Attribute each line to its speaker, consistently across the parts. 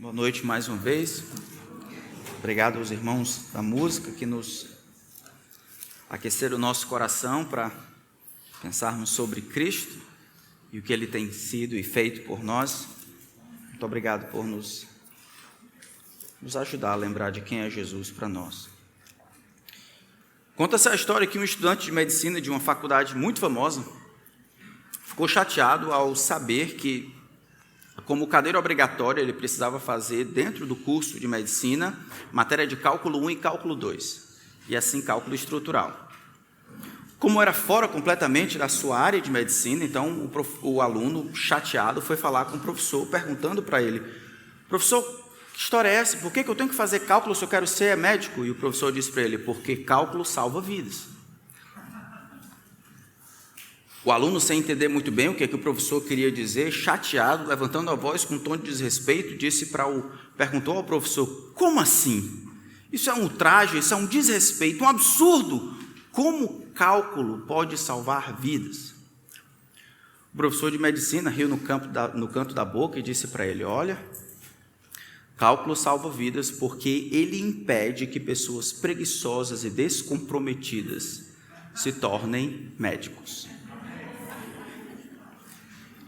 Speaker 1: Boa noite mais uma vez. Obrigado aos irmãos da música que nos aqueceram o nosso coração para pensarmos sobre Cristo e o que Ele tem sido e feito por nós. Muito obrigado por nos ajudar a lembrar de quem é Jesus para nós. Conta-se a história que um estudante de medicina de uma faculdade muito famosa ficou chateado ao saber que, como cadeira obrigatória, ele precisava fazer dentro do curso de medicina matéria de cálculo 1 e cálculo 2, e assim cálculo estrutural. Como era fora completamente da sua área de medicina, então o aluno, chateado, foi falar com o professor, perguntando para ele: professor, que história é essa? Por que eu tenho que fazer cálculo se eu quero ser médico? E o professor disse para ele: porque cálculo salva vidas. O aluno, sem entender muito bem o que o professor queria dizer, chateado, levantando a voz com um tom de desrespeito, perguntou ao professor: como assim? Isso é um ultraje, isso é um desrespeito, um absurdo. Como cálculo pode salvar vidas? O professor de medicina riu no canto da boca e disse para ele: olha, cálculo salva vidas porque ele impede que pessoas preguiçosas e descomprometidas se tornem médicos.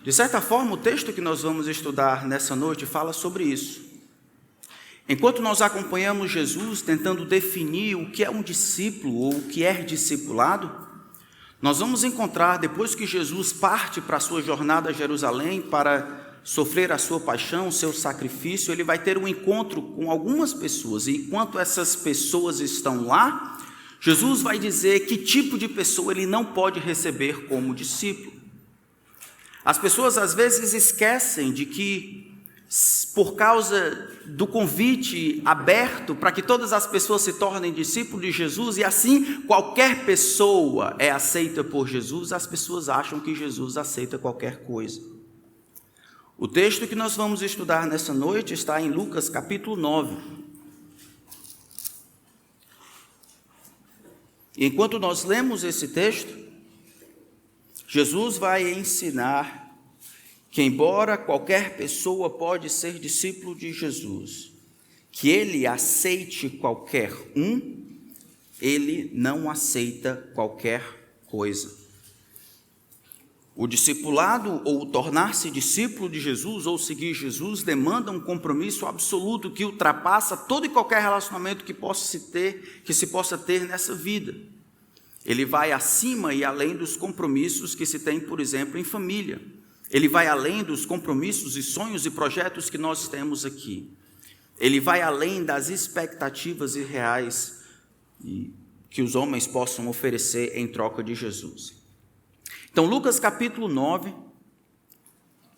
Speaker 1: De certa forma, o texto que nós vamos estudar nessa noite fala sobre isso. Enquanto nós acompanhamos Jesus tentando definir o que é um discípulo ou o que é discipulado, nós vamos encontrar, depois que Jesus parte para a sua jornada a Jerusalém para sofrer a sua paixão, o seu sacrifício, ele vai ter um encontro com algumas pessoas, e enquanto essas pessoas estão lá, Jesus vai dizer que tipo de pessoa ele não pode receber como discípulo. As pessoas às vezes esquecem de que, por causa do convite aberto para que todas as pessoas se tornem discípulos de Jesus, e assim qualquer pessoa é aceita por Jesus, as pessoas acham que Jesus aceita qualquer coisa. O texto que nós vamos estudar nessa noite está em Lucas capítulo 9. E enquanto nós lemos esse texto, Jesus vai ensinar que, embora qualquer pessoa pode ser discípulo de Jesus, que ele aceite qualquer um, ele não aceita qualquer coisa. O discipulado, ou tornar-se discípulo de Jesus, ou seguir Jesus, demanda um compromisso absoluto que ultrapassa todo e qualquer relacionamento que se possa ter nessa vida. Ele vai acima e além dos compromissos que se tem, por exemplo, em família. Ele vai além dos compromissos e sonhos e projetos que nós temos aqui. Ele vai além das expectativas irreais que os homens possam oferecer em troca de Jesus. Então, Lucas capítulo 9,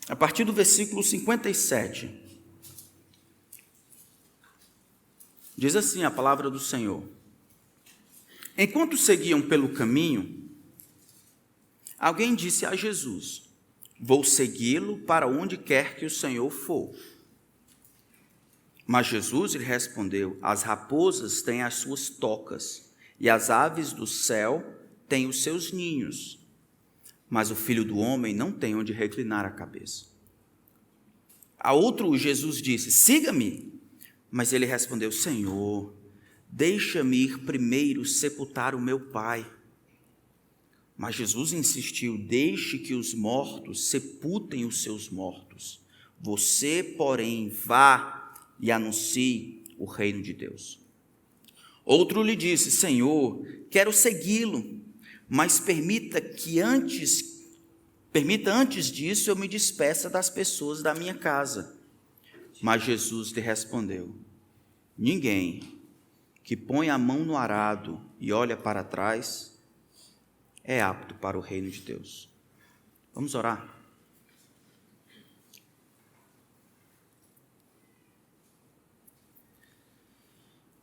Speaker 1: a partir do versículo 57, diz assim a palavra do Senhor: enquanto seguiam pelo caminho, alguém disse a Jesus: vou segui-lo para onde quer que o Senhor for. Mas Jesus lhe respondeu: as raposas têm as suas tocas, e as aves do céu têm os seus ninhos, mas o Filho do Homem não tem onde reclinar a cabeça. A outro Jesus disse: siga-me. Mas ele respondeu: Senhor, deixa-me ir primeiro sepultar o meu pai. Mas Jesus insistiu: deixe que os mortos sepultem os seus mortos. Você, porém, vá e anuncie o reino de Deus. Outro lhe disse: Senhor, quero segui-lo, mas permita antes disso eu me despeça das pessoas da minha casa. Mas Jesus lhe respondeu: ninguém que põe a mão no arado e olha para trás é apto para o reino de Deus. Vamos orar?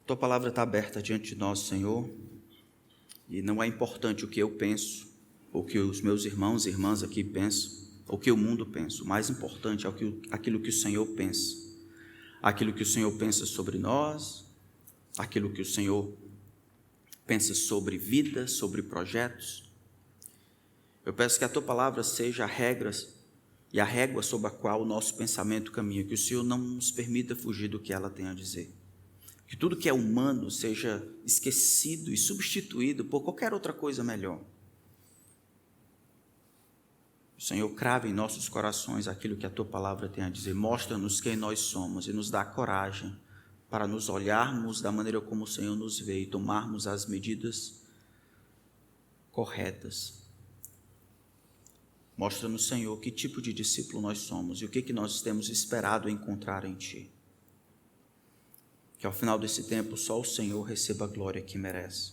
Speaker 1: Tua palavra está aberta diante de nós, Senhor, e não é importante o que eu penso, ou o que os meus irmãos e irmãs aqui pensam, ou o que o mundo pensa. O mais importante é aquilo que o Senhor pensa. Aquilo que o Senhor pensa sobre nós, aquilo que o Senhor pensa sobre vida, sobre projetos. Eu peço que a Tua palavra seja a regra e a régua sob a qual o nosso pensamento caminha, que o Senhor não nos permita fugir do que ela tem a dizer. Que tudo que é humano seja esquecido e substituído por qualquer outra coisa melhor. O Senhor crave em nossos corações aquilo que a Tua palavra tem a dizer. Mostra-nos quem nós somos e nos dá coragem para nos olharmos da maneira como o Senhor nos vê e tomarmos as medidas corretas. Mostra-nos, Senhor, que tipo de discípulo nós somos e o que nós temos esperado encontrar em Ti. Que ao final desse tempo só o Senhor receba a glória que merece.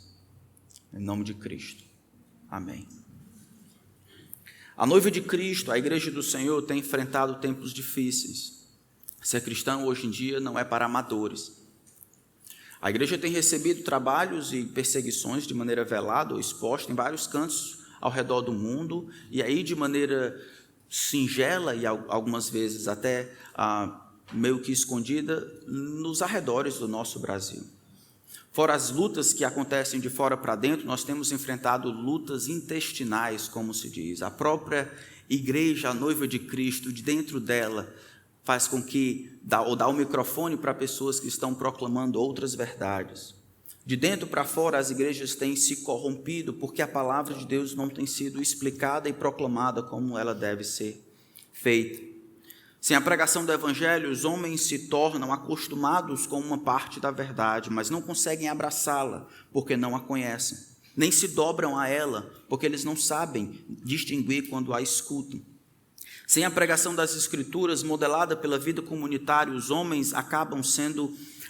Speaker 1: Em nome de Cristo. Amém. A noiva de Cristo, a igreja do Senhor, tem enfrentado tempos difíceis. Ser cristão hoje em dia não é para amadores. A igreja tem recebido trabalhos e perseguições de maneira velada ou exposta em vários cantos ao redor do mundo, e aí de maneira singela e algumas vezes até meio que escondida nos arredores do nosso Brasil. Fora as lutas que acontecem de fora para dentro, nós temos enfrentado lutas intestinais, como se diz. A própria igreja, a noiva de Cristo, de dentro dela, faz com que dá o microfone para pessoas que estão proclamando outras verdades. De dentro para fora, as igrejas têm se corrompido porque a palavra de Deus não tem sido explicada e proclamada como ela deve ser feita. Sem a pregação do Evangelho, os homens se tornam acostumados com uma parte da verdade, mas não conseguem abraçá-la porque não a conhecem. Nem se dobram a ela porque eles não sabem distinguir quando a escutam. Sem a pregação das Escrituras modelada pela vida comunitária, os homens acabam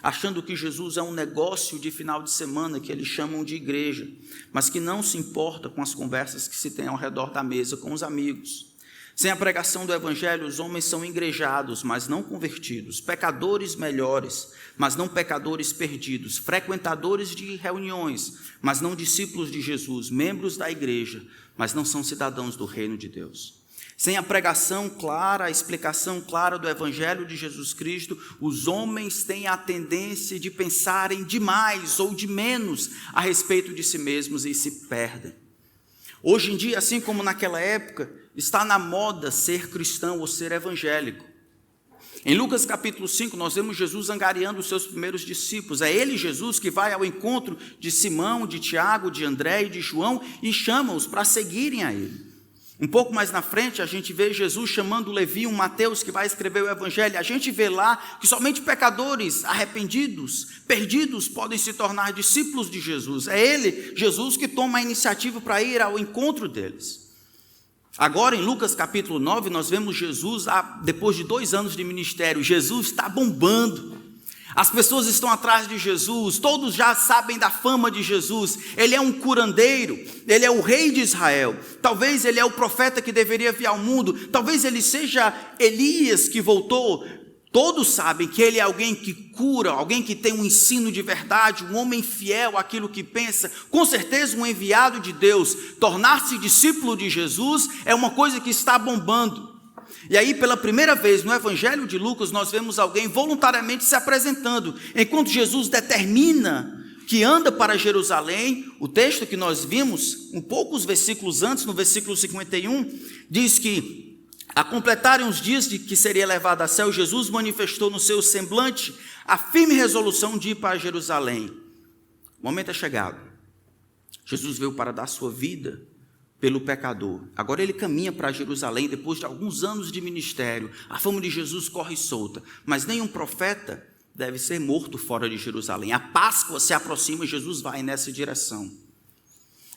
Speaker 1: achando que Jesus é um negócio de final de semana que eles chamam de igreja, mas que não se importa com as conversas que se tem ao redor da mesa com os amigos. Sem a pregação do Evangelho, os homens são igrejados, mas não convertidos, pecadores melhores, mas não pecadores perdidos, frequentadores de reuniões, mas não discípulos de Jesus, membros da igreja, mas não são cidadãos do reino de Deus. Sem a pregação clara, a explicação clara do Evangelho de Jesus Cristo, os homens têm a tendência de pensarem demais ou de menos a respeito de si mesmos e se perdem. Hoje em dia, assim como naquela época, está na moda ser cristão ou ser evangélico. Em Lucas capítulo 5, nós vemos Jesus angariando os seus primeiros discípulos. É ele, Jesus, que vai ao encontro de Simão, de Tiago, de André e de João e chama-os para seguirem a ele. Um pouco mais na frente, a gente vê Jesus chamando Levi, um Mateus que vai escrever o Evangelho. A gente vê lá que somente pecadores arrependidos, perdidos, podem se tornar discípulos de Jesus. É ele, Jesus, que toma a iniciativa para ir ao encontro deles. Agora, em Lucas capítulo 9, nós vemos Jesus, depois de 2 anos de ministério, Jesus está bombando. As pessoas estão atrás de Jesus, todos já sabem da fama de Jesus. Ele é um curandeiro, ele é o rei de Israel. Talvez ele é o profeta que deveria vir ao mundo, talvez ele seja Elias que voltou. Todos sabem que ele é alguém que cura, alguém que tem um ensino de verdade, um homem fiel àquilo que pensa, com certeza um enviado de Deus. Tornar-se discípulo de Jesus é uma coisa que está bombando. E aí, pela primeira vez no Evangelho de Lucas, nós vemos alguém voluntariamente se apresentando. Enquanto Jesus determina que anda para Jerusalém, o texto que nós vimos, um poucos versículos antes, no versículo 51, diz que, a completarem os dias de que seria levado a céu, Jesus manifestou no seu semblante a firme resolução de ir para Jerusalém. O momento é chegado. Jesus veio para dar sua vida pelo pecador. Agora ele caminha para Jerusalém depois de alguns anos de ministério. A fama de Jesus corre solta, mas nenhum profeta deve ser morto fora de Jerusalém. A Páscoa se aproxima e Jesus vai nessa direção.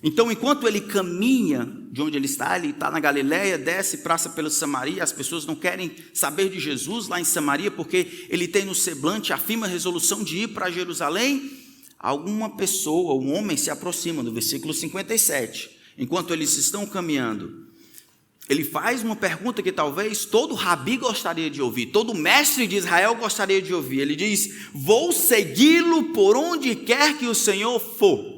Speaker 1: Então, enquanto ele caminha de onde ele está na Galileia, desce, passa pela Samaria, as pessoas não querem saber de Jesus lá em Samaria, porque ele tem no semblante a firme resolução de ir para Jerusalém. Alguma pessoa, um homem se aproxima, no versículo 57. Enquanto eles estão caminhando, ele faz uma pergunta que talvez todo rabi gostaria de ouvir, todo mestre de Israel gostaria de ouvir. Ele diz: vou segui-lo por onde quer que o Senhor for.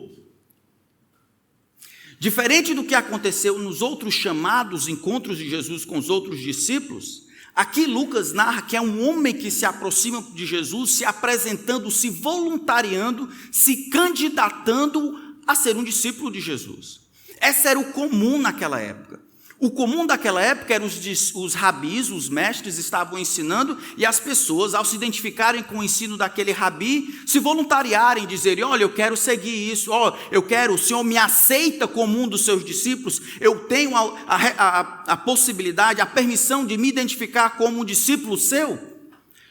Speaker 1: Diferente do que aconteceu nos outros chamados encontros de Jesus com os outros discípulos, aqui Lucas narra que é um homem que se aproxima de Jesus, se apresentando, se voluntariando, se candidatando a ser um discípulo de Jesus. Esse era o comum naquela época. O comum daquela época era os rabis, os mestres, estavam ensinando, e as pessoas, ao se identificarem com o ensino daquele rabi, se voluntariarem, dizerem: olha, eu quero seguir isso, o Senhor me aceita como um dos seus discípulos, eu tenho a possibilidade, a permissão de me identificar como um discípulo seu.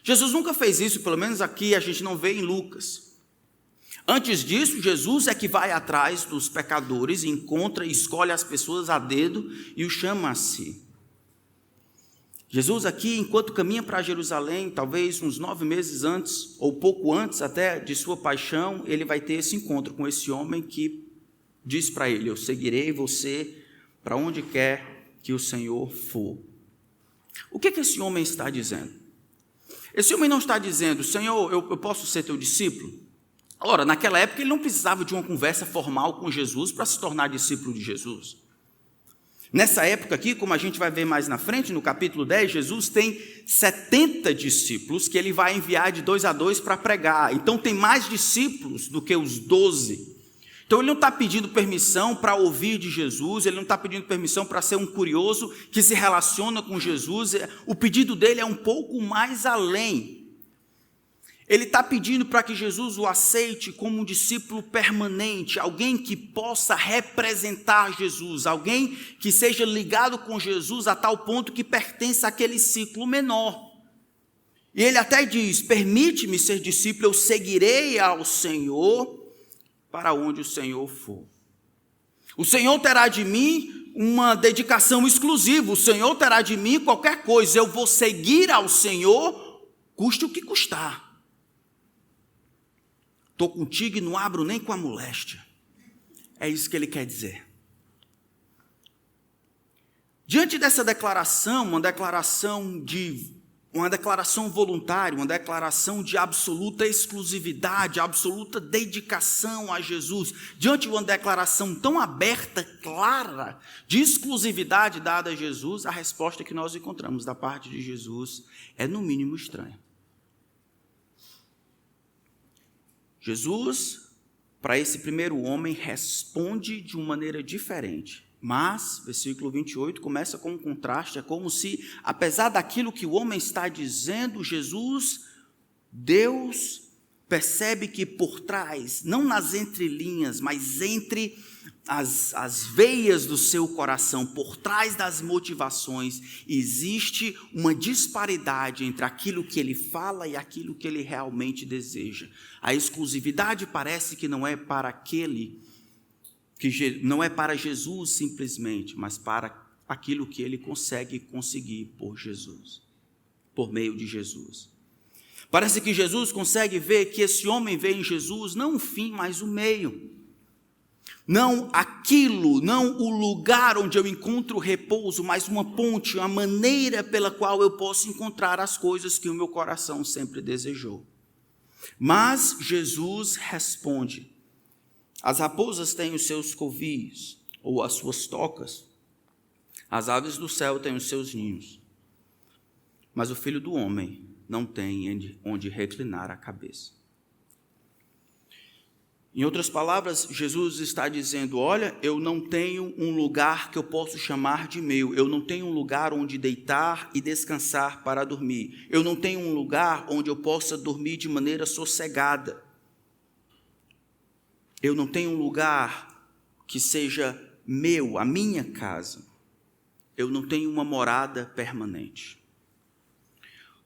Speaker 1: Jesus nunca fez isso, pelo menos aqui a gente não vê em Lucas. Antes disso, Jesus é que vai atrás dos pecadores, encontra e escolhe as pessoas a dedo e os chama a si. Jesus aqui, enquanto caminha para Jerusalém, talvez uns 9 meses antes, ou pouco antes até de sua paixão, ele vai ter esse encontro com esse homem que diz para ele: eu seguirei você para onde quer que o Senhor for. O que esse homem está dizendo? Esse homem não está dizendo: Senhor, eu posso ser teu discípulo? Ora, naquela época ele não precisava de uma conversa formal com Jesus para se tornar discípulo de Jesus. Nessa época aqui, como a gente vai ver mais na frente, no capítulo 10, Jesus tem 70 discípulos que ele vai enviar de 2 a 2 para pregar. Então tem mais discípulos do que os 12. Então ele não está pedindo permissão para ouvir de Jesus, ele não está pedindo permissão para ser um curioso que se relaciona com Jesus. O pedido dele é um pouco mais além. Ele está pedindo para que Jesus o aceite como um discípulo permanente, alguém que possa representar Jesus, alguém que seja ligado com Jesus a tal ponto que pertença àquele ciclo menor. E ele até diz: permite-me ser discípulo, eu seguirei ao Senhor para onde o Senhor for. O Senhor terá de mim uma dedicação exclusiva, o Senhor terá de mim qualquer coisa, eu vou seguir ao Senhor, custe o que custar. Estou contigo e não abro nem com a moléstia. É isso que ele quer dizer. Diante dessa declaração, uma declaração voluntária, uma declaração de absoluta exclusividade, absoluta dedicação a Jesus, diante de uma declaração tão aberta, clara, de exclusividade dada a Jesus, a resposta que nós encontramos da parte de Jesus é no mínimo estranha. Jesus, para esse primeiro homem, responde de uma maneira diferente. Mas, versículo 28, começa com um contraste. É como se, apesar daquilo que o homem está dizendo, Deus percebe que por trás, não nas entrelinhas, mas entre as veias do seu coração, por trás das motivações, existe uma disparidade entre aquilo que ele fala e aquilo que ele realmente deseja. A exclusividade parece que não é para não é para Jesus simplesmente, mas para aquilo que ele conseguir por Jesus, por meio de Jesus. Parece que Jesus consegue ver que esse homem vê em Jesus não o fim, mas o meio. Não aquilo, não o lugar onde eu encontro repouso, mas uma ponte, uma maneira pela qual eu posso encontrar as coisas que o meu coração sempre desejou. Mas Jesus responde: as raposas têm os seus covis, ou as suas tocas, as aves do céu têm os seus ninhos, mas o Filho do Homem não tem onde reclinar a cabeça. Em outras palavras, Jesus está dizendo: olha, eu não tenho um lugar que eu posso chamar de meu, eu não tenho um lugar onde deitar e descansar para dormir, eu não tenho um lugar onde eu possa dormir de maneira sossegada, eu não tenho um lugar que seja meu, a minha casa, eu não tenho uma morada permanente.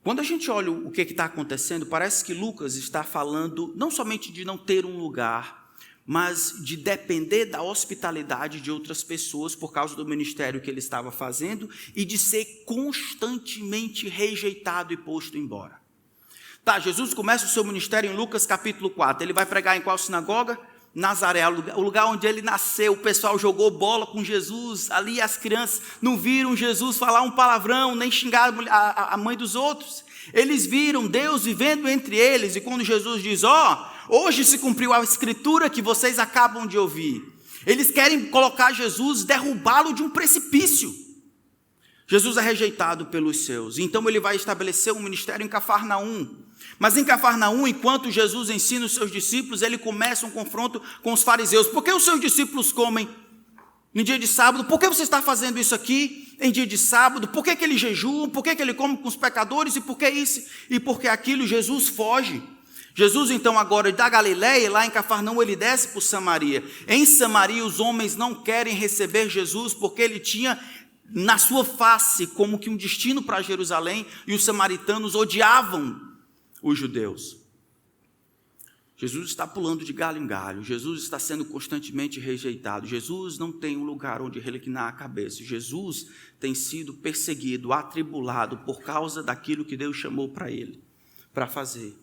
Speaker 1: Quando a gente olha o que está acontecendo, parece que Lucas está falando não somente de não ter um lugar, mas de depender da hospitalidade de outras pessoas por causa do ministério que ele estava fazendo e de ser constantemente rejeitado e posto embora. Tá, Jesus começa o seu ministério em Lucas capítulo 4, ele vai pregar em qual sinagoga? Nazaré, o lugar onde ele nasceu. O pessoal jogou bola com Jesus, ali as crianças não viram Jesus falar um palavrão, nem xingar a mãe dos outros. Eles viram Deus vivendo entre eles, e quando Jesus diz: hoje se cumpriu a escritura que vocês acabam de ouvir, eles querem colocar Jesus, derrubá-lo de um precipício. Jesus é rejeitado pelos seus, então ele vai estabelecer um ministério em Cafarnaum. Mas em Cafarnaum, enquanto Jesus ensina os seus discípulos, ele começa um confronto com os fariseus. Por que os seus discípulos comem em dia de sábado. Por que você está fazendo isso aqui em dia de sábado? Por que ele jejua? Por que ele come com os pecadores? E por que isso? E por que aquilo? Jesus foge. Jesus, então, agora da Galiléia, lá em Cafarnaum, ele desce por Samaria. Em Samaria, os homens não querem receber Jesus, porque ele tinha na sua face como que um destino para Jerusalém, e os samaritanos odiavam os judeus. Jesus está pulando de galho em galho, Jesus está sendo constantemente rejeitado, Jesus não tem um lugar onde reclinar a cabeça, Jesus tem sido perseguido, atribulado por causa daquilo que Deus chamou para ele, para fazer.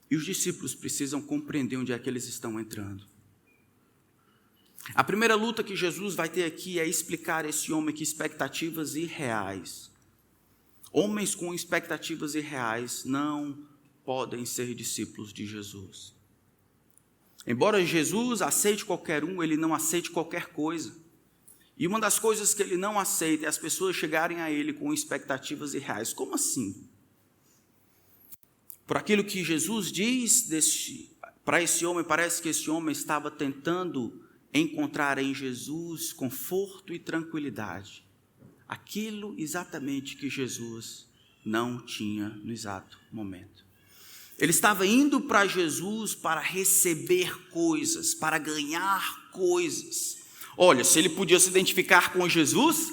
Speaker 1: E os discípulos precisam compreender onde é que eles estão entrando. A primeira luta que Jesus vai ter aqui é explicar a esse homem que expectativas irreais. Homens com expectativas irreais não podem ser discípulos de Jesus. Embora Jesus aceite qualquer um, ele não aceite qualquer coisa. E uma das coisas que ele não aceita é as pessoas chegarem a ele com expectativas irreais. Como assim? Por aquilo que Jesus diz para esse homem, parece que esse homem estava tentando encontrar em Jesus conforto e tranquilidade. Aquilo exatamente que Jesus não tinha no exato momento. Ele estava indo para Jesus para receber coisas, para ganhar coisas. Olha, se ele podia se identificar com Jesus,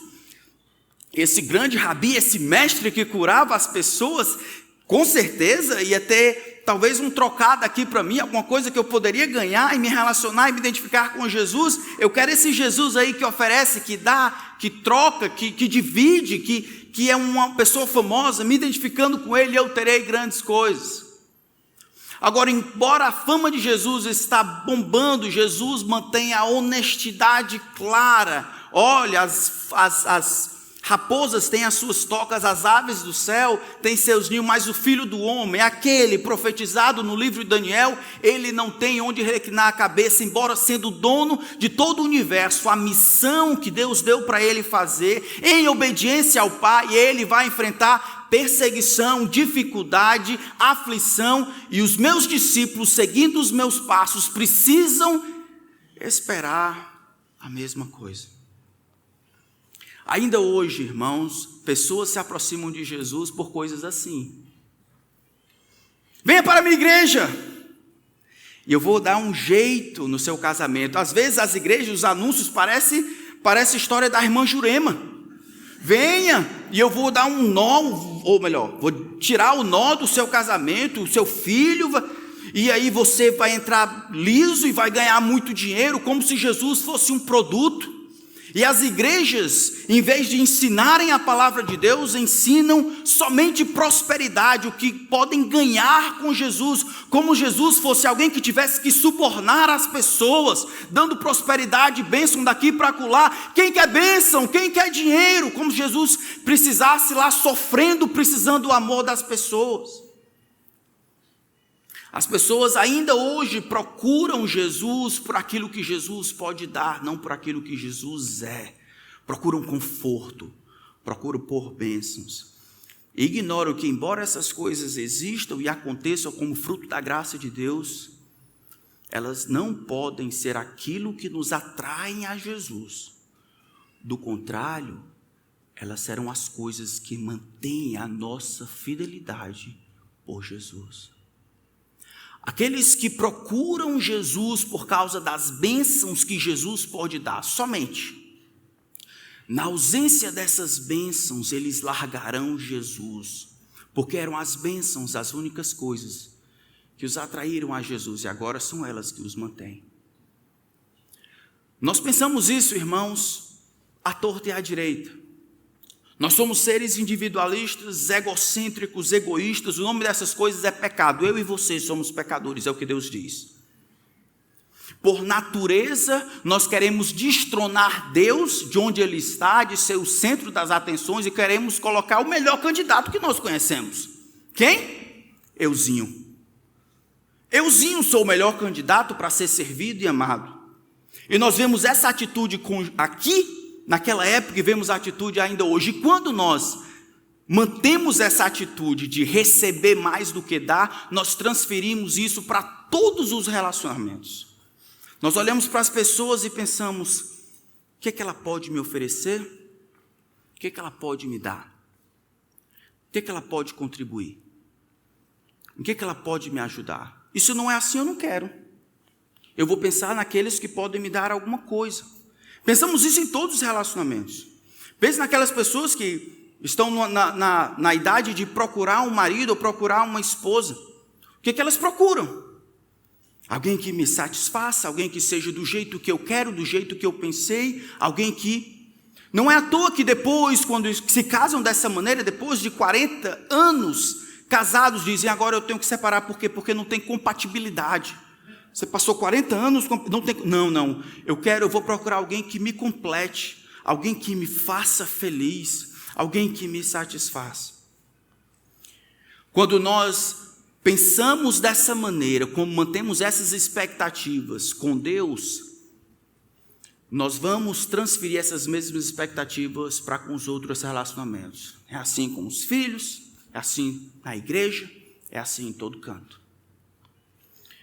Speaker 1: esse grande rabi, esse mestre que curava as pessoas, com certeza ia ter talvez um trocado aqui para mim, alguma coisa que eu poderia ganhar e me relacionar e me identificar com Jesus. Eu quero esse Jesus aí que oferece, que dá, que troca, que divide, que é uma pessoa famosa, me identificando com ele eu terei grandes coisas. Agora, embora a fama de Jesus está bombando, Jesus mantém a honestidade clara. Olha, as raposas têm as suas tocas, as aves do céu têm seus ninhos, mas o Filho do Homem, aquele profetizado no livro de Daniel, ele não tem onde reclinar a cabeça, embora sendo dono de todo o universo. A missão que Deus deu para ele fazer, em obediência ao Pai, ele vai enfrentar perseguição, dificuldade, aflição, e os meus discípulos, seguindo os meus passos, precisam esperar a mesma coisa. Ainda hoje, irmãos, pessoas se aproximam de Jesus por coisas assim. Venha para a minha igreja, e eu vou dar um jeito no seu casamento. Às vezes as igrejas, os anúncios parece a história da irmã Jurema. Venha, e eu vou dar um nó, ou melhor, vou tirar o nó do seu casamento, o seu filho, e aí você vai entrar liso e vai ganhar muito dinheiro, como se Jesus fosse um produto. E as igrejas, em vez de ensinarem a palavra de Deus, ensinam somente prosperidade, o que podem ganhar com Jesus, como Jesus fosse alguém que tivesse que subornar as pessoas, dando prosperidade, bênção daqui para acolá. Quem quer bênção? Quem quer dinheiro? Como se Jesus precisasse lá sofrendo, precisando do amor das pessoas. As pessoas ainda hoje procuram Jesus por aquilo que Jesus pode dar, não por aquilo que Jesus é. Procuram conforto, procuram por bênçãos. E ignoram que, embora essas coisas existam e aconteçam como fruto da graça de Deus, elas não podem ser aquilo que nos atraem a Jesus. Do contrário, elas serão as coisas que mantêm a nossa fidelidade por Jesus. Aqueles que procuram Jesus por causa das bênçãos que Jesus pode dar, somente. Na ausência dessas bênçãos, eles largarão Jesus, porque eram as bênçãos as únicas coisas que os atraíram a Jesus, e agora são elas que os mantêm. Nós pensamos isso, irmãos, à torta e à direita. Nós somos seres individualistas, egocêntricos, egoístas. O nome dessas coisas é pecado. Eu e você somos pecadores, é o que Deus diz. Por natureza, nós queremos destronar Deus de onde Ele está, de ser o centro das atenções, e queremos colocar o melhor candidato que nós conhecemos. Quem? Euzinho. Euzinho sou o melhor candidato para ser servido e amado. E nós vemos essa atitude aqui, naquela época, e vemos a atitude ainda hoje. E quando nós mantemos essa atitude de receber mais do que dar, nós transferimos isso para todos os relacionamentos. Nós olhamos para as pessoas e pensamos: o que é que ela pode me oferecer? O que é que ela pode me dar? O que é que ela pode contribuir? O que é que ela pode me ajudar? E se não é assim, eu não quero. Eu vou pensar naqueles que podem me dar alguma coisa. Pensamos isso em todos os relacionamentos. Pense naquelas pessoas que estão na idade de procurar um marido ou procurar uma esposa. O que é que elas procuram? Alguém que me satisfaça, alguém que seja do jeito que eu quero, do jeito que eu pensei, alguém que... Não é à toa que depois, quando se casam dessa maneira, depois de 40 anos casados, dizem: agora eu tenho que separar. Por quê? Porque não tem compatibilidade. Você passou 40 anos, não tem... Não, eu vou procurar alguém que me complete, alguém que me faça feliz, alguém que me satisfaça. Quando nós pensamos dessa maneira, como mantemos essas expectativas com Deus, nós vamos transferir essas mesmas expectativas para com os outros relacionamentos. É assim com os filhos, é assim na igreja, é assim em todo canto.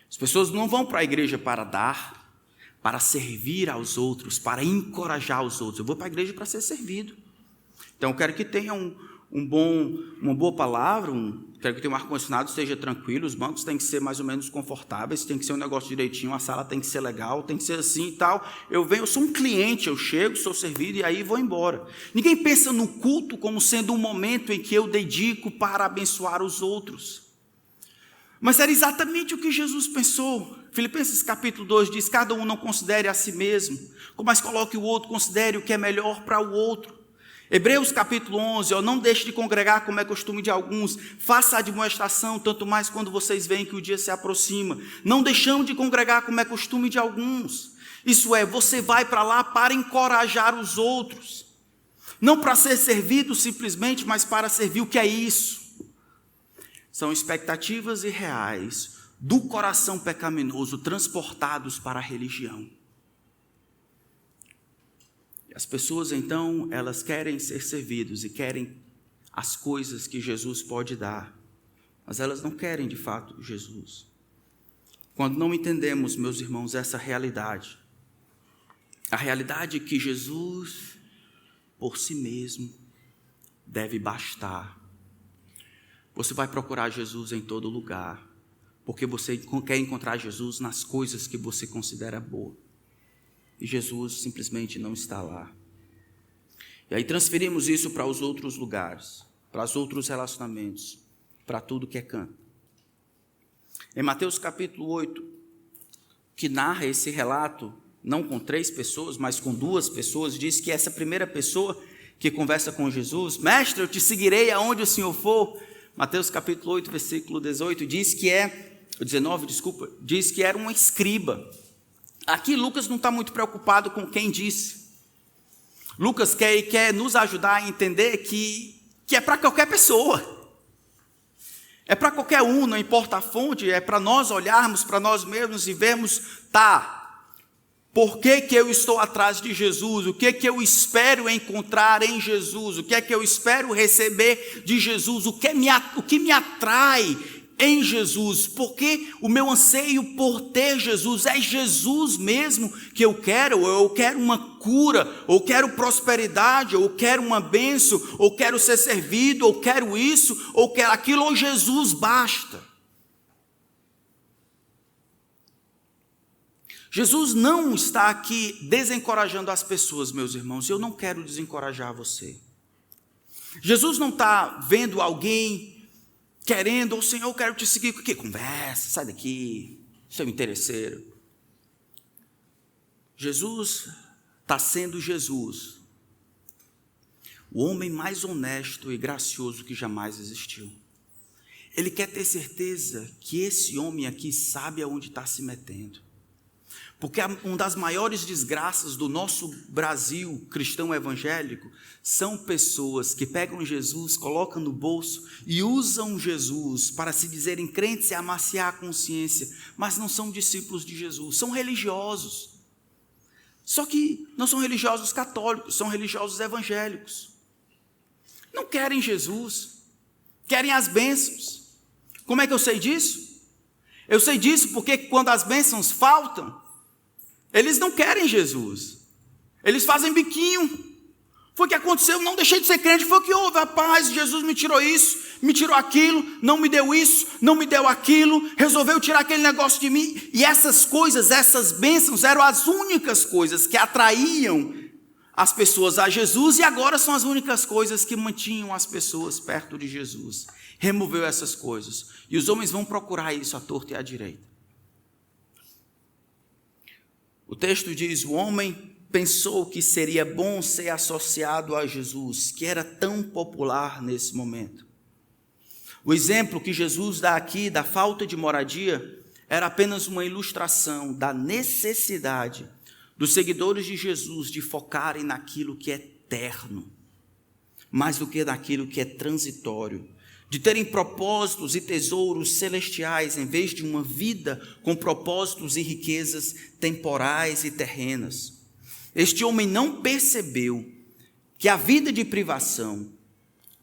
Speaker 1: As pessoas não vão para a igreja para dar, para servir aos outros, para encorajar os outros. Eu vou para a igreja para ser servido. Então eu quero que tenha uma boa palavra, quero que tenha um ar-condicionado, esteja tranquilo, os bancos têm que ser mais ou menos confortáveis, tem que ser um negócio direitinho, a sala tem que ser legal, tem que ser assim e tal. Eu sou um cliente, eu chego, sou servido e aí vou embora. Ninguém pensa no culto como sendo um momento em que eu dedico para abençoar os outros. Mas era exatamente o que Jesus pensou. Filipenses capítulo 2 diz: cada um não considere a si mesmo, mas coloque o outro, considere o que é melhor para o outro. Hebreus capítulo 11, não deixe de congregar como é costume de alguns, faça a admoestação, tanto mais quando vocês veem que o dia se aproxima. Não deixamos de congregar como é costume de alguns. Isso é, você vai para lá para encorajar os outros. Não para ser servido simplesmente, mas para servir. O que é isso? São expectativas irreais do coração pecaminoso transportados para a religião. E as pessoas então, elas querem ser servidos e querem as coisas que Jesus pode dar, mas elas não querem de fato Jesus. Quando não entendemos, meus irmãos, essa realidade, a realidade que Jesus por si mesmo deve bastar, você vai procurar Jesus em todo lugar, porque você quer encontrar Jesus nas coisas que você considera boa. E Jesus simplesmente não está lá. E aí transferimos isso para os outros lugares, para os outros relacionamentos, para tudo que é canto. Em Mateus capítulo 8, que narra esse relato, não com 3 pessoas, mas com 2 pessoas, diz que essa primeira pessoa que conversa com Jesus: mestre, eu te seguirei aonde o Senhor for. Mateus capítulo 8, versículo 18, diz que 19, diz que era um escriba. Aqui Lucas não está muito preocupado com quem disse. Lucas quer nos ajudar a entender que é para qualquer pessoa. É para qualquer um, não importa a fonte, é para nós olharmos para nós mesmos e vermos, por que eu estou atrás de Jesus? O que eu espero encontrar em Jesus? O que é que eu espero receber de Jesus? O que me atrai em Jesus? Porque o meu anseio por ter Jesus é Jesus mesmo que eu quero? Ou eu quero uma cura, ou quero prosperidade, ou quero uma bênção, ou quero ser servido, ou quero isso, ou quero aquilo, ou Jesus basta? Jesus não está aqui desencorajando as pessoas, meus irmãos, e eu não quero desencorajar você. Jesus não está vendo alguém querendo: o Senhor, eu quero te seguir. Que conversa, sai daqui, seu interesseiro. Jesus está sendo Jesus, o homem mais honesto e gracioso que jamais existiu. Ele quer ter certeza que esse homem aqui sabe aonde está se metendo. Porque uma das maiores desgraças do nosso Brasil cristão evangélico são pessoas que pegam Jesus, colocam no bolso e usam Jesus para se dizerem crentes e amaciar a consciência, mas não são discípulos de Jesus, são religiosos. Só que não são religiosos católicos, são religiosos evangélicos. Não querem Jesus, querem as bênçãos. Como é que eu sei disso? Eu sei disso porque quando as bênçãos faltam, Eles não querem Jesus. Eles fazem biquinho. Foi o que aconteceu, não deixei de ser crente, foi o que houve, rapaz, Jesus me tirou isso, me tirou aquilo, não me deu isso, não me deu aquilo, resolveu tirar aquele negócio de mim. E essas coisas, essas bênçãos eram as únicas coisas que atraíam as pessoas a Jesus, e agora são as únicas coisas que mantinham as pessoas perto de Jesus. Removeu essas coisas, e os homens vão procurar isso à torta e à direita. O texto diz: o homem pensou que seria bom ser associado a Jesus, que era tão popular nesse momento. O exemplo que Jesus dá aqui da falta de moradia era apenas uma ilustração da necessidade dos seguidores de Jesus de focarem naquilo que é eterno, mais do que naquilo que é transitório, de terem propósitos e tesouros celestiais em vez de uma vida com propósitos e riquezas temporais e terrenas. Este homem não percebeu que a vida de privação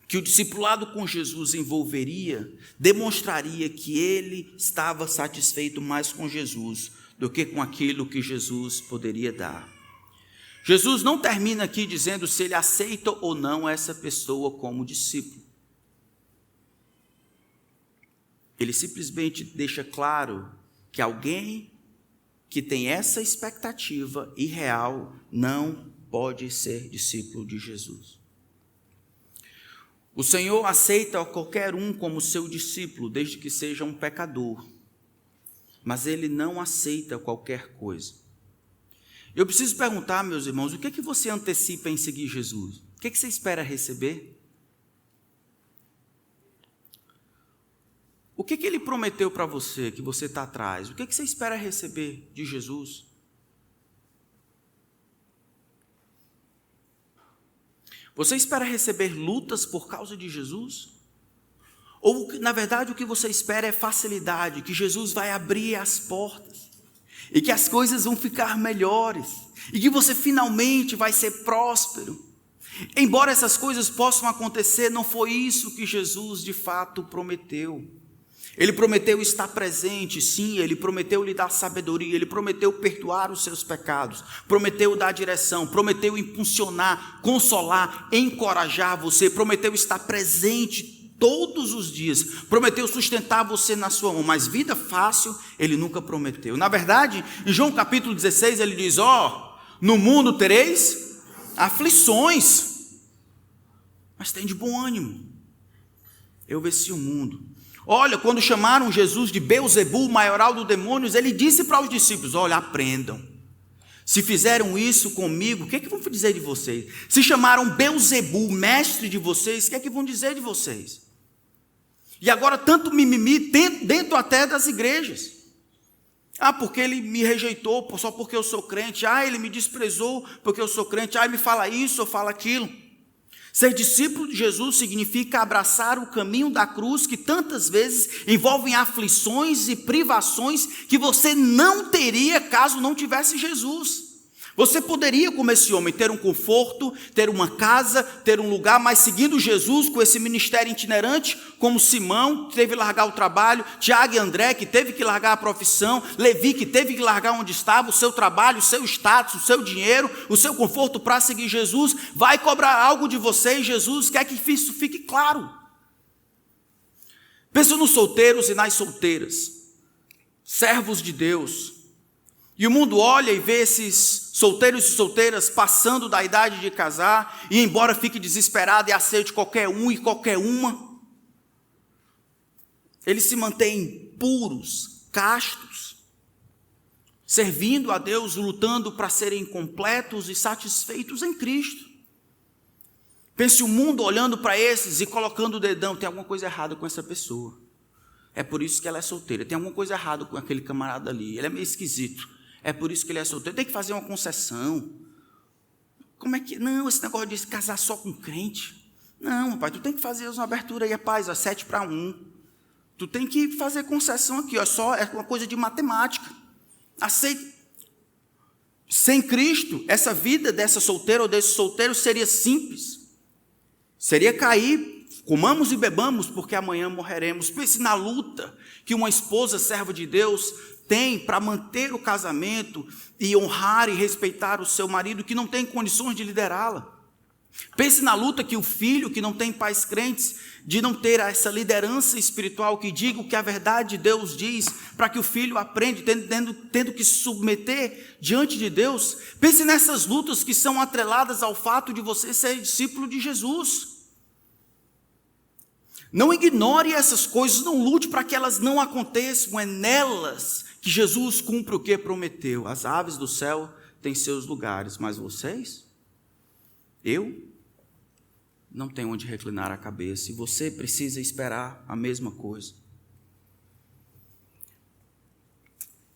Speaker 1: que o discipulado com Jesus envolveria demonstraria que ele estava satisfeito mais com Jesus do que com aquilo que Jesus poderia dar. Jesus não termina aqui dizendo se ele aceita ou não essa pessoa como discípulo. Ele simplesmente deixa claro que alguém que tem essa expectativa irreal não pode ser discípulo de Jesus. O Senhor aceita qualquer um como seu discípulo, desde que seja um pecador, mas Ele não aceita qualquer coisa. Eu preciso perguntar, meus irmãos, o que é que você antecipa em seguir Jesus? O que é que você espera receber? O que Ele prometeu para você, que você está atrás? O que você espera receber de Jesus? Você espera receber lutas por causa de Jesus? Ou, na verdade, o que você espera é facilidade, que Jesus vai abrir as portas, e que as coisas vão ficar melhores, e que você finalmente vai ser próspero? Embora essas coisas possam acontecer, não foi isso que Jesus de fato prometeu. Ele prometeu estar presente, sim, ele prometeu lhe dar sabedoria, ele prometeu perdoar os seus pecados, prometeu dar direção, prometeu impulsionar, consolar, encorajar você, prometeu estar presente todos os dias, prometeu sustentar você na sua mão, mas vida fácil ele nunca prometeu. Na verdade, em João capítulo 16 ele diz: no mundo tereis aflições, mas tem de bom ânimo, eu venci o mundo. Olha, quando chamaram Jesus de Beelzebul, maioral dos demônios, ele disse para os discípulos: olha, aprendam. Se fizeram isso comigo, o que é que vão dizer de vocês? Se chamaram Beelzebul, mestre de vocês, o que é que vão dizer de vocês? E agora tanto mimimi dentro até das igrejas. Porque ele me rejeitou só porque eu sou crente. Ele me desprezou porque eu sou crente. Me fala isso ou fala aquilo. Ser discípulo de Jesus significa abraçar o caminho da cruz, que tantas vezes envolvem aflições e privações que você não teria caso não tivesse Jesus. Você poderia, como esse homem, ter um conforto, ter uma casa, ter um lugar, mas seguindo Jesus com esse ministério itinerante, como Simão, que teve que largar o trabalho, Tiago e André, que teve que largar a profissão, Levi, que teve que largar onde estava, o seu trabalho, o seu status, o seu dinheiro, o seu conforto para seguir Jesus, vai cobrar algo de você, e Jesus quer que isso fique claro. Pensa nos solteiros e nas solteiras, servos de Deus, e o mundo olha e vê esses solteiros e solteiras passando da idade de casar, e embora fique desesperado e aceite qualquer um e qualquer uma, eles se mantêm puros, castos, servindo a Deus, lutando para serem completos e satisfeitos em Cristo. Pense o mundo olhando para esses e colocando o dedão: tem alguma coisa errada com essa pessoa, é por isso que ela é solteira, tem alguma coisa errada com aquele camarada ali, ele é meio esquisito, é por isso que ele é solteiro, tem que fazer uma concessão. Como é que... Não, esse negócio de casar só com crente. Não, rapaz, tu tem que fazer uma abertura aí, rapaz, 7-1. Tu tem que fazer concessão aqui, só é uma coisa de matemática. Aceita. Sem Cristo, essa vida dessa solteira ou desse solteiro seria simples. Seria cair, comamos e bebamos, porque amanhã morreremos. Pense na luta que uma esposa serva de Deus tem para manter o casamento e honrar e respeitar o seu marido que não tem condições de liderá-la. Pense na luta que o filho que não tem pais crentes, de não ter essa liderança espiritual que diga o que a verdade de Deus diz, para que o filho aprenda, tendo que se submeter diante de Deus. Pense nessas lutas que são atreladas ao fato de você ser discípulo de Jesus. Não ignore essas coisas, não lute para que elas não aconteçam, é nelas que Jesus cumpre o que prometeu. As aves do céu têm seus lugares, mas vocês, eu não tenho onde reclinar a cabeça, e você precisa esperar a mesma coisa.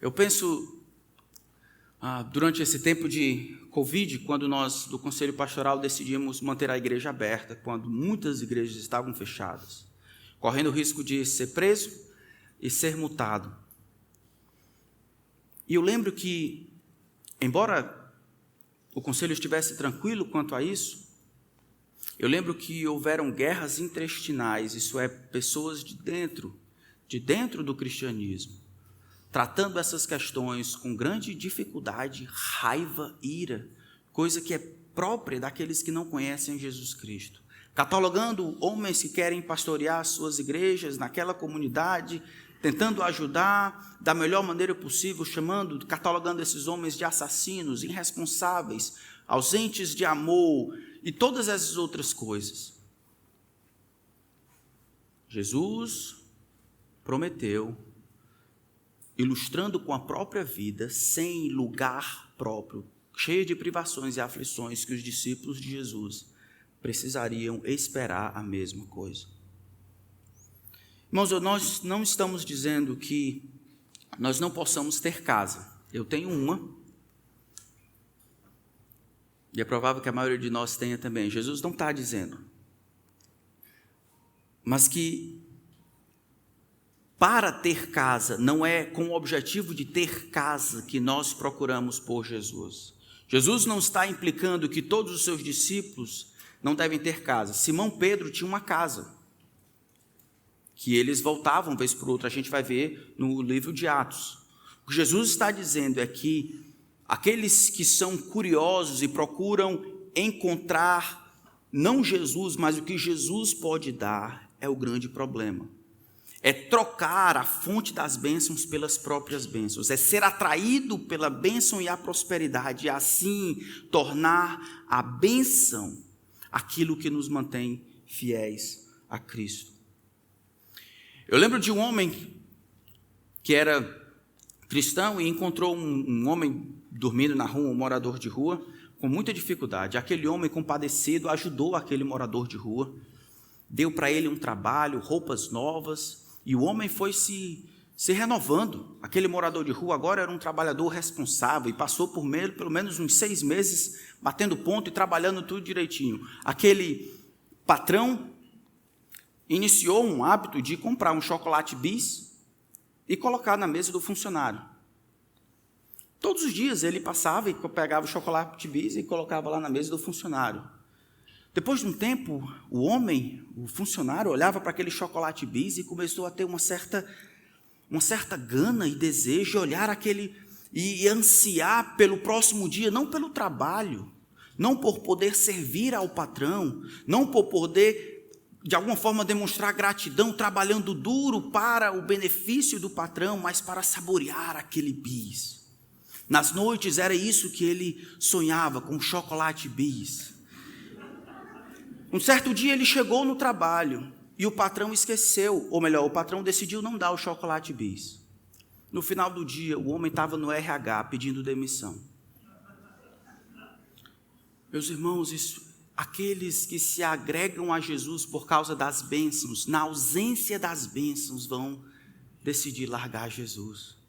Speaker 1: Eu penso, durante esse tempo de Covid, quando nós do Conselho Pastoral decidimos manter a igreja aberta, quando muitas igrejas estavam fechadas, correndo o risco de ser preso e ser multado. E eu lembro que, embora o Conselho estivesse tranquilo quanto a isso, eu lembro que houveram guerras intestinais, isso é, pessoas de dentro do cristianismo, tratando essas questões com grande dificuldade, raiva, ira, coisa que é própria daqueles que não conhecem Jesus Cristo. Catalogando homens que querem pastorear suas igrejas naquela comunidade, tentando ajudar da melhor maneira possível, catalogando esses homens de assassinos, irresponsáveis, ausentes de amor e todas essas outras coisas. Jesus prometeu, ilustrando com a própria vida, sem lugar próprio, cheio de privações e aflições, que os discípulos de Jesus precisariam esperar a mesma coisa. Irmãos, nós não estamos dizendo que nós não possamos ter casa. Eu tenho uma, e é provável que a maioria de nós tenha também. Jesus não está dizendo. Mas que para ter casa, não é com o objetivo de ter casa que nós procuramos por Jesus. Jesus não está implicando que todos os seus discípulos não devem ter casa. Simão Pedro tinha uma casa, que eles voltavam vez por outra, a gente vai ver no livro de Atos. O que Jesus está dizendo é que aqueles que são curiosos e procuram encontrar não Jesus, mas o que Jesus pode dar, é o grande problema. É trocar a fonte das bênçãos pelas próprias bênçãos, é ser atraído pela bênção e a prosperidade, e assim tornar a bênção aquilo que nos mantém fiéis a Cristo. Eu lembro de um homem que era cristão e encontrou um homem dormindo na rua, um morador de rua, com muita dificuldade. Aquele homem compadecido ajudou aquele morador de rua, deu para ele um trabalho, roupas novas, e o homem foi se renovando. Aquele morador de rua agora era um trabalhador responsável e passou por pelo menos uns 6 meses batendo ponto e trabalhando tudo direitinho. Aquele patrão iniciou um hábito de comprar um chocolate bis e colocar na mesa do funcionário. Todos os dias ele passava e pegava o chocolate bis e colocava lá na mesa do funcionário. Depois de um tempo, o funcionário, olhava para aquele chocolate bis e começou a ter uma certa gana e desejo de olhar aquele e ansiar pelo próximo dia, não pelo trabalho, não por poder servir ao patrão, não por poder, de alguma forma, demonstrar gratidão, trabalhando duro para o benefício do patrão, mas para saborear aquele bis. Nas noites era isso que ele sonhava, com chocolate bis. Um certo dia ele chegou no trabalho e o patrão esqueceu, ou melhor, o patrão decidiu não dar o chocolate bis. No final do dia, o homem estava no RH pedindo demissão. Meus irmãos, aqueles que se agregam a Jesus por causa das bênçãos, na ausência das bênçãos, vão decidir largar Jesus.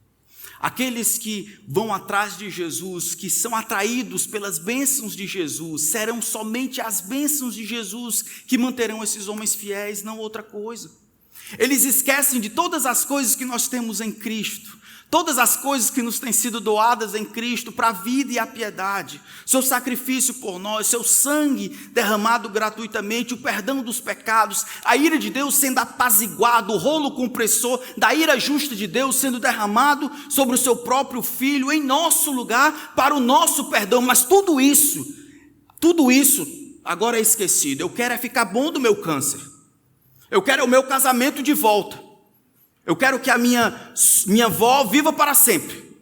Speaker 1: Aqueles que vão atrás de Jesus, que são atraídos pelas bênçãos de Jesus, serão somente as bênçãos de Jesus que manterão esses homens fiéis, não outra coisa. Eles esquecem de todas as coisas que nós temos em Cristo, todas as coisas que nos têm sido doadas em Cristo para a vida e a piedade, seu sacrifício por nós, seu sangue derramado gratuitamente, o perdão dos pecados, a ira de Deus sendo apaziguado, o rolo compressor da ira justa de Deus sendo derramado sobre o seu próprio Filho em nosso lugar para o nosso perdão. Mas tudo isso agora é esquecido. Eu quero é ficar bom do meu câncer, eu quero o meu casamento de volta, eu quero que a minha avó viva para sempre,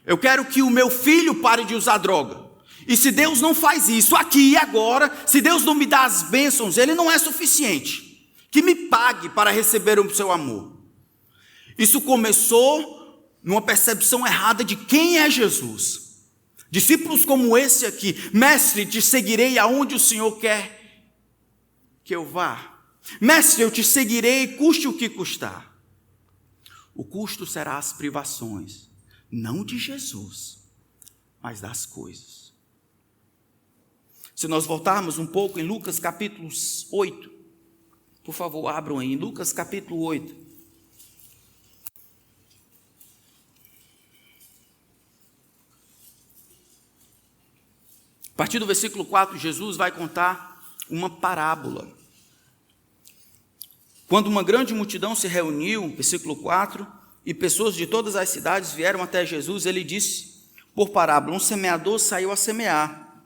Speaker 1: eu quero que o meu filho pare de usar droga. E se Deus não faz isso aqui e agora, se Deus não me dá as bênçãos, Ele não é suficiente que me pague para receber o seu amor. Isso começou numa percepção errada de quem é Jesus. Discípulos como esse aqui: mestre, te seguirei aonde o Senhor quer que eu vá. Mestre, eu te seguirei, custe o que custar. O custo será as privações, não de Jesus, mas das coisas. Se nós voltarmos um pouco em Lucas capítulo 8, por favor, abram aí, em Lucas capítulo 8. A partir do versículo 4, Jesus vai contar uma parábola. Quando uma grande multidão se reuniu, versículo 4, e pessoas de todas as cidades vieram até Jesus, ele disse, por parábola: um semeador saiu a semear.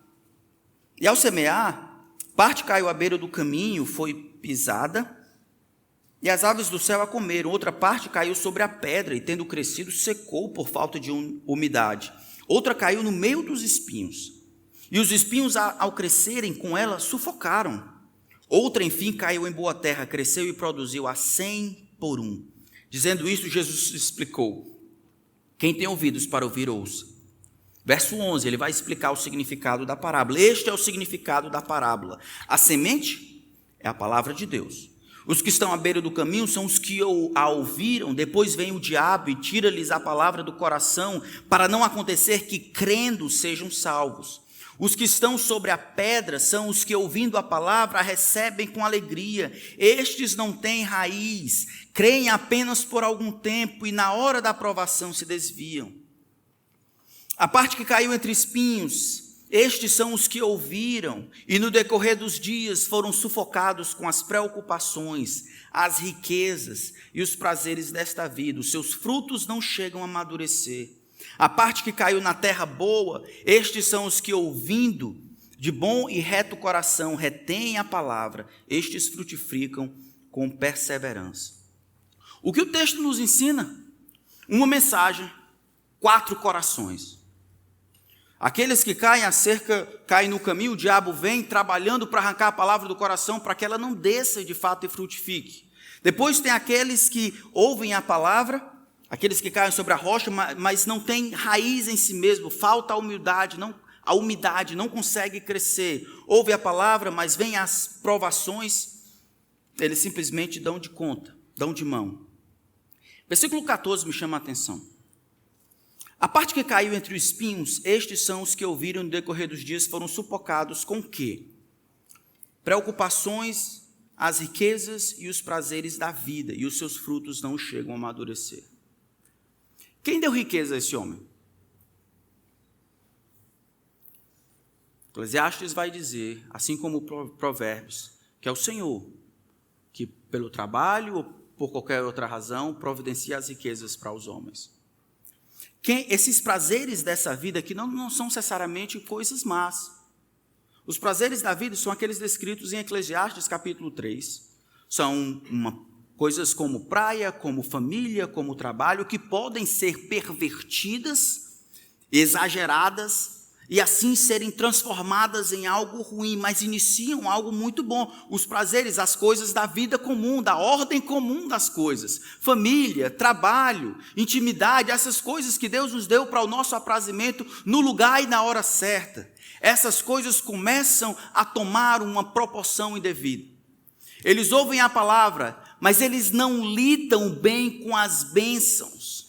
Speaker 1: E ao semear, parte caiu à beira do caminho, foi pisada, e as aves do céu a comeram. Outra parte caiu sobre a pedra, e tendo crescido, secou por falta de umidade. Outra caiu no meio dos espinhos, e os espinhos, ao crescerem com ela, sufocaram. Outra, enfim, caiu em boa terra, cresceu e produziu a 100 por 1. Dizendo isso, Jesus explicou: quem tem ouvidos para ouvir, ouça. Verso 11, ele vai explicar o significado da parábola. Este é o significado da parábola. A semente é a palavra de Deus. Os que estão à beira do caminho são os que a ouviram, depois vem o diabo e tira-lhes a palavra do coração, para não acontecer que, crendo, sejam salvos. Os que estão sobre a pedra são os que, ouvindo a palavra, a recebem com alegria. Estes não têm raiz, creem apenas por algum tempo e na hora da provação se desviam. A parte que caiu entre espinhos, estes são os que ouviram e no decorrer dos dias foram sufocados com as preocupações, as riquezas e os prazeres desta vida. Os seus frutos não chegam a amadurecer. A parte que caiu na terra boa, estes são os que, ouvindo de bom e reto coração, retêm a palavra, estes frutificam com perseverança. O que o texto nos ensina? Uma mensagem, 4 corações. Aqueles que caem no caminho, o diabo vem trabalhando para arrancar a palavra do coração, para que ela não desça de fato e frutifique. Depois tem aqueles que ouvem a palavra, aqueles que caem sobre a rocha, mas não têm raiz em si mesmo, falta a umidade, não consegue crescer. Ouve a palavra, mas vem as provações, eles simplesmente dão de conta, dão de mão. Versículo 14 me chama a atenção. A parte que caiu entre os espinhos, estes são os que ouviram no decorrer dos dias, foram sufocados com o quê? Preocupações, as riquezas e os prazeres da vida, e os seus frutos não chegam a amadurecer. Quem deu riqueza a esse homem? Eclesiastes vai dizer, assim como Provérbios, que é o Senhor, que pelo trabalho ou por qualquer outra razão, providencia as riquezas para os homens. Esses prazeres dessa vida aqui não são necessariamente coisas más. Os prazeres da vida são aqueles descritos em Eclesiastes capítulo 3. São coisas como praia, como família, como trabalho, que podem ser pervertidas, exageradas, e assim serem transformadas em algo ruim, mas iniciam algo muito bom. Os prazeres, as coisas da vida comum, da ordem comum das coisas. Família, trabalho, intimidade, essas coisas que Deus nos deu para o nosso aprazimento no lugar e na hora certa. Essas coisas começam a tomar uma proporção indevida. Eles ouvem a palavra, mas eles não lidam bem com as bênçãos.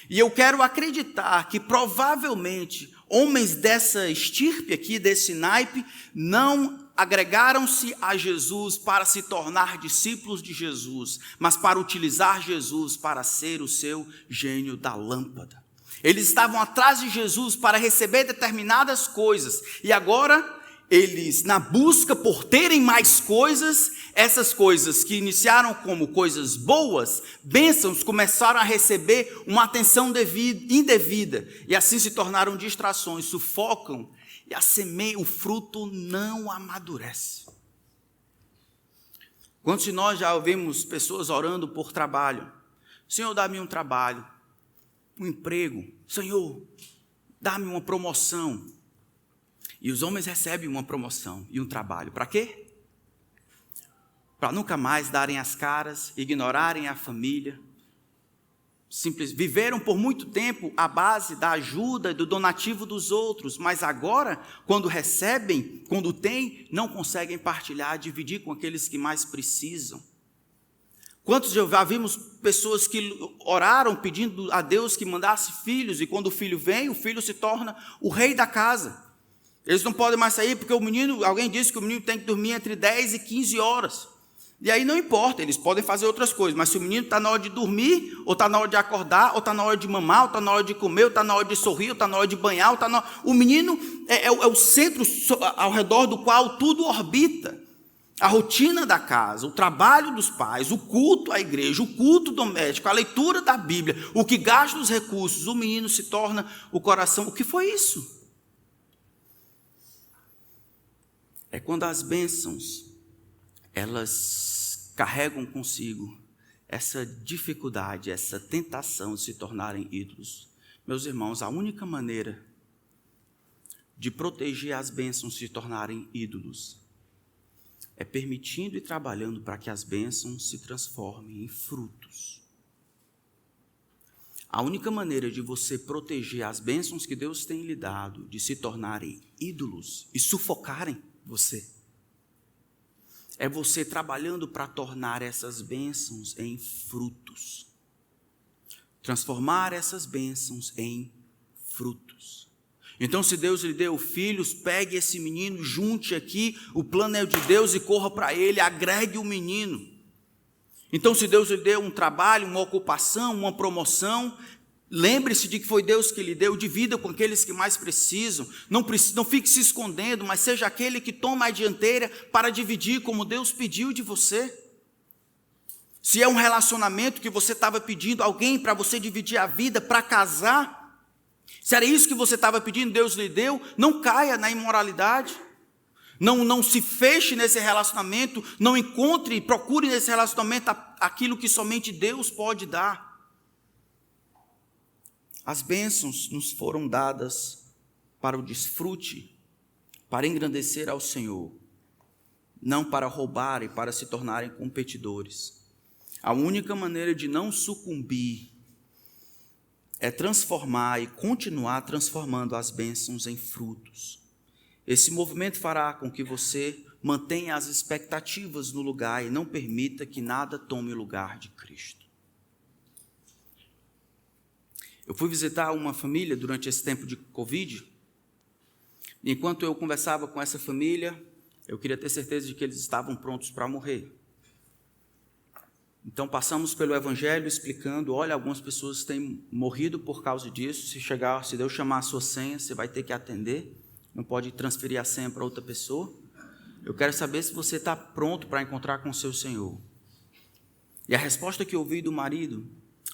Speaker 1: E eu quero acreditar que provavelmente homens dessa estirpe aqui, desse naipe, não agregaram-se a Jesus para se tornar discípulos de Jesus, mas para utilizar Jesus para ser o seu gênio da lâmpada. Eles estavam atrás de Jesus para receber determinadas coisas, e agora eles, na busca por terem mais coisas, essas coisas que iniciaram como coisas boas, bênçãos, começaram a receber uma atenção indevida, e assim se tornaram distrações, sufocam, e a semente, o fruto não amadurece. Quantos de nós já ouvimos pessoas orando por trabalho? Senhor, dá-me um trabalho, um emprego. Senhor, dá-me uma promoção. E os homens recebem uma promoção e um trabalho. Para quê? Para nunca mais darem as caras, ignorarem a família. Viveram por muito tempo à base da ajuda e do donativo dos outros, mas agora, quando recebem, quando têm, não conseguem partilhar, dividir com aqueles que mais precisam. Quantos já vimos pessoas que oraram pedindo a Deus que mandasse filhos, e quando o filho vem, o filho se torna o rei da casa. Eles não podem mais sair porque alguém disse que o menino tem que dormir entre 10 e 15 horas. E aí não importa, eles podem fazer outras coisas, mas se o menino está na hora de dormir, ou está na hora de acordar, ou está na hora de mamar, ou está na hora de comer, ou está na hora de sorrir, ou está na hora de banhar, o menino é o centro ao redor do qual tudo orbita. A rotina da casa, o trabalho dos pais, o culto à igreja, o culto doméstico, a leitura da Bíblia, o que gasta os recursos, o menino se torna o coração. O que foi isso? É quando as bênçãos, elas carregam consigo essa dificuldade, essa tentação de se tornarem ídolos. Meus irmãos, a única maneira de proteger as bênçãos de se tornarem ídolos é permitindo e trabalhando para que as bênçãos se transformem em frutos. A única maneira de você proteger as bênçãos que Deus tem lhe dado de se tornarem ídolos e sufocarem você é você trabalhando para tornar essas bênçãos em frutos. Transformar essas bênçãos em frutos. Então, se Deus lhe deu filhos, pegue esse menino, junte aqui, o plano é de Deus e corra para ele, agregue o menino. Então, se Deus lhe deu um trabalho, uma ocupação, uma promoção, lembre-se de que foi Deus que lhe deu, divida com aqueles que mais precisam, não fique se escondendo, mas seja aquele que toma a dianteira para dividir como Deus pediu de você. Se é um relacionamento que você estava pedindo alguém para você dividir a vida, para casar, se era isso que você estava pedindo, Deus lhe deu, não caia na imoralidade, não se feche nesse relacionamento, não encontre, procure nesse relacionamento aquilo que somente Deus pode dar. As bênçãos nos foram dadas para o desfrute, para engrandecer ao Senhor, não para roubar e para se tornarem competidores. A única maneira de não sucumbir é transformar e continuar transformando as bênçãos em frutos. Esse movimento fará com que você mantenha as expectativas no lugar e não permita que nada tome o lugar de Cristo. Eu fui visitar uma família durante esse tempo de Covid. Enquanto eu conversava com essa família, eu queria ter certeza de que eles estavam prontos para morrer. Então passamos pelo Evangelho explicando, olha, algumas pessoas têm morrido por causa disso, se Deus chamar a sua senha, você vai ter que atender, não pode transferir a senha para outra pessoa. Eu quero saber se você está pronto para encontrar com o seu Senhor. E a resposta que eu ouvi do marido,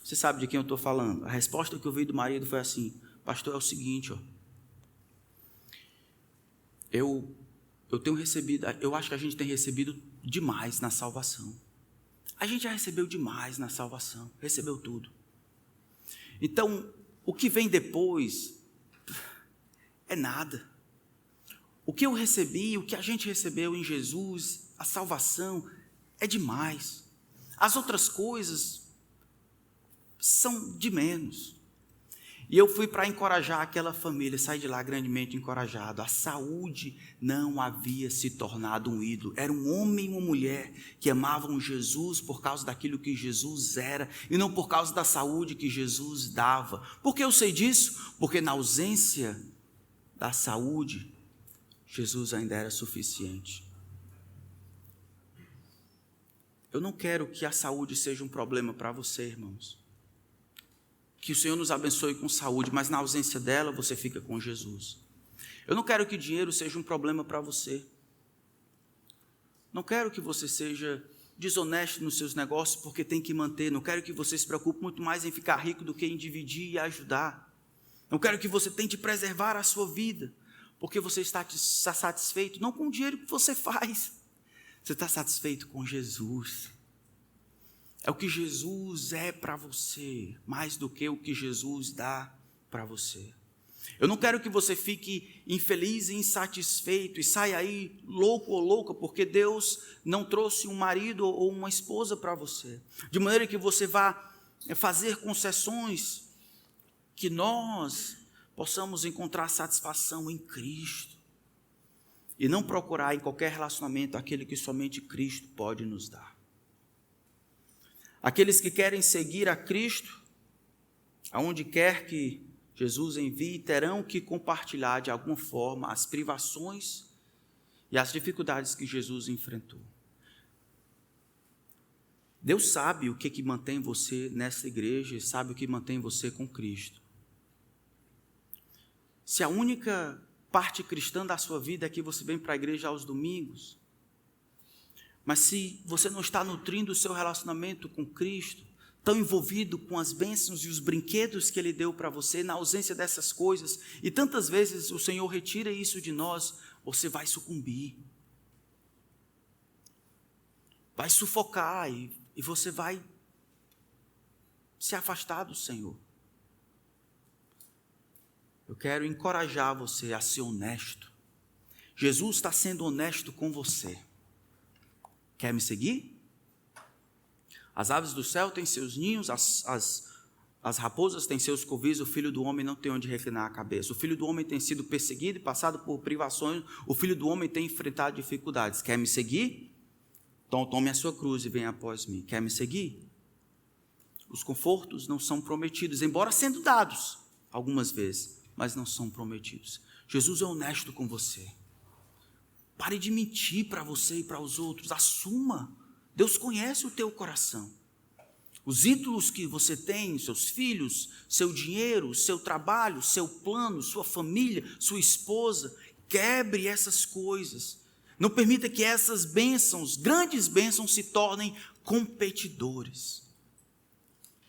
Speaker 1: você sabe de quem eu estou falando, a resposta que eu ouvi do marido foi assim: pastor, é o seguinte, eu tenho recebido, eu acho que a gente tem recebido demais na salvação. A gente já recebeu demais na salvação, recebeu tudo. Então, o que vem depois é nada. O que eu recebi, o que a gente recebeu em Jesus, a salvação, é demais. As outras coisas são de menos. E eu fui para encorajar aquela família, saí de lá grandemente encorajado. A saúde não havia se tornado um ídolo. Era um homem e uma mulher que amavam Jesus por causa daquilo que Jesus era e não por causa da saúde que Jesus dava. Por que eu sei disso? Porque na ausência da saúde, Jesus ainda era suficiente. Eu não quero que a saúde seja um problema para você, irmãos. Que o Senhor nos abençoe com saúde, mas na ausência dela você fica com Jesus. Eu não quero que dinheiro seja um problema para você. Não quero que você seja desonesto nos seus negócios porque tem que manter. Não quero que você se preocupe muito mais em ficar rico do que em dividir e ajudar. Não quero que você tente preservar a sua vida porque você está satisfeito não com o dinheiro que você faz. Você está satisfeito com Jesus. É o que Jesus é para você, mais do que o que Jesus dá para você. Eu não quero que você fique infeliz e insatisfeito e saia aí louco ou louca porque Deus não trouxe um marido ou uma esposa para você. De maneira que você vá fazer concessões, que nós possamos encontrar satisfação em Cristo. E não procurar em qualquer relacionamento aquele que somente Cristo pode nos dar. Aqueles que querem seguir a Cristo, aonde quer que Jesus envie, terão que compartilhar de alguma forma as privações e as dificuldades que Jesus enfrentou. Deus sabe o que mantém você nessa igreja e sabe o que mantém você com Cristo. Se a única parte cristã da sua vida é que você vem para a igreja aos domingos, mas se você não está nutrindo o seu relacionamento com Cristo, tão envolvido com as bênçãos e os brinquedos que Ele deu para você, na ausência dessas coisas, e tantas vezes o Senhor retira isso de nós, você vai sucumbir, vai sufocar e você vai se afastar do Senhor. Eu quero encorajar você a ser honesto. Jesus está sendo honesto com você. Quer me seguir? As aves do céu têm seus ninhos, as raposas têm seus covis, o Filho do Homem não tem onde reclinar a cabeça. O Filho do Homem tem sido perseguido e passado por privações, o Filho do Homem tem enfrentado dificuldades. Quer me seguir? Então tome a sua cruz e venha após mim. Quer me seguir? Os confortos não são prometidos, embora sendo dados algumas vezes, mas não são prometidos. Jesus é honesto com você. Pare de mentir para você e para os outros. Assuma. Deus conhece o teu coração. Os ídolos que você tem, seus filhos, seu dinheiro, seu trabalho, seu plano, sua família, sua esposa, quebre essas coisas. Não permita que essas bênçãos, grandes bênçãos, se tornem competidores.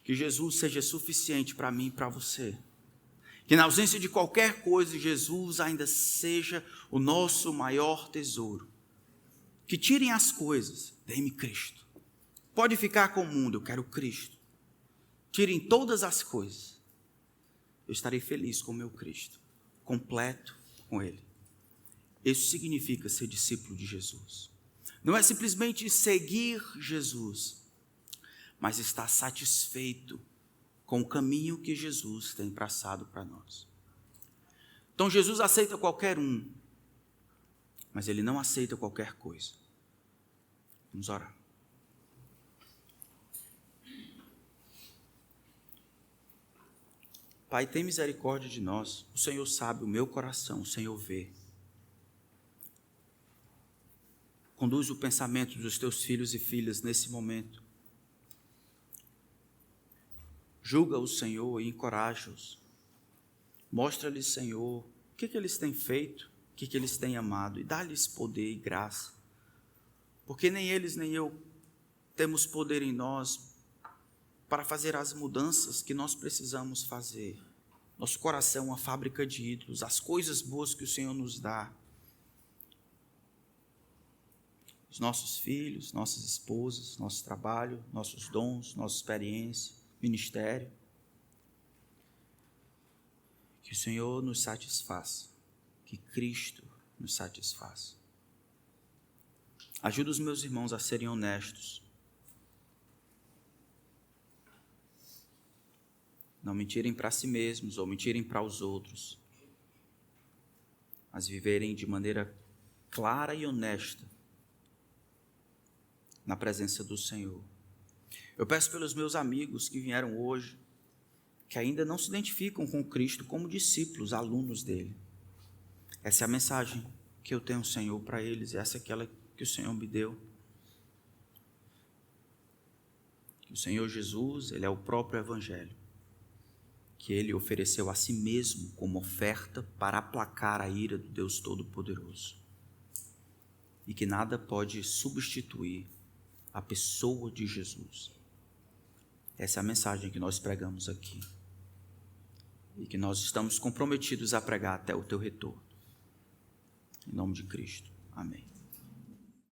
Speaker 1: Que Jesus seja suficiente para mim e para você. Que na ausência de qualquer coisa, Jesus ainda seja o nosso maior tesouro. Que tirem as coisas, dê-me Cristo. Pode ficar com o mundo, eu quero Cristo. Tirem todas as coisas. Eu estarei feliz com o meu Cristo, completo com Ele. Isso significa ser discípulo de Jesus. Não é simplesmente seguir Jesus, mas estar satisfeito com o caminho que Jesus tem traçado para nós. Então Jesus aceita qualquer um, mas Ele não aceita qualquer coisa. Vamos orar. Pai, tem misericórdia de nós. O Senhor sabe o meu coração, o Senhor vê. Conduz o pensamento dos teus filhos e filhas nesse momento. Julga-os, Senhor, e encoraja-os. Mostra-lhes, Senhor, o que eles têm feito, o que eles têm amado, e dá-lhes poder e graça. Porque nem eles nem eu temos poder em nós para fazer as mudanças que nós precisamos fazer. Nosso coração é uma fábrica de ídolos, as coisas boas que o Senhor nos dá. Os nossos filhos, nossas esposas, nosso trabalho, nossos dons, nossa experiência, ministério. Que o Senhor nos satisfaça, que Cristo nos satisfaça. Ajuda os meus irmãos a serem honestos. Não mentirem para si mesmos ou mentirem para os outros, mas viverem de maneira clara e honesta na presença do Senhor. Eu peço pelos meus amigos que vieram hoje, que ainda não se identificam com Cristo como discípulos, alunos dele. Essa é a mensagem que eu tenho, Senhor, para eles, essa é aquela que o Senhor me deu. O Senhor Jesus, Ele é o próprio Evangelho, que Ele ofereceu a si mesmo como oferta para aplacar a ira do Deus Todo-Poderoso. E que nada pode substituir a pessoa de Jesus. Essa é a mensagem que nós pregamos aqui. E que nós estamos comprometidos a pregar até o teu retorno. Em nome de Cristo. Amém.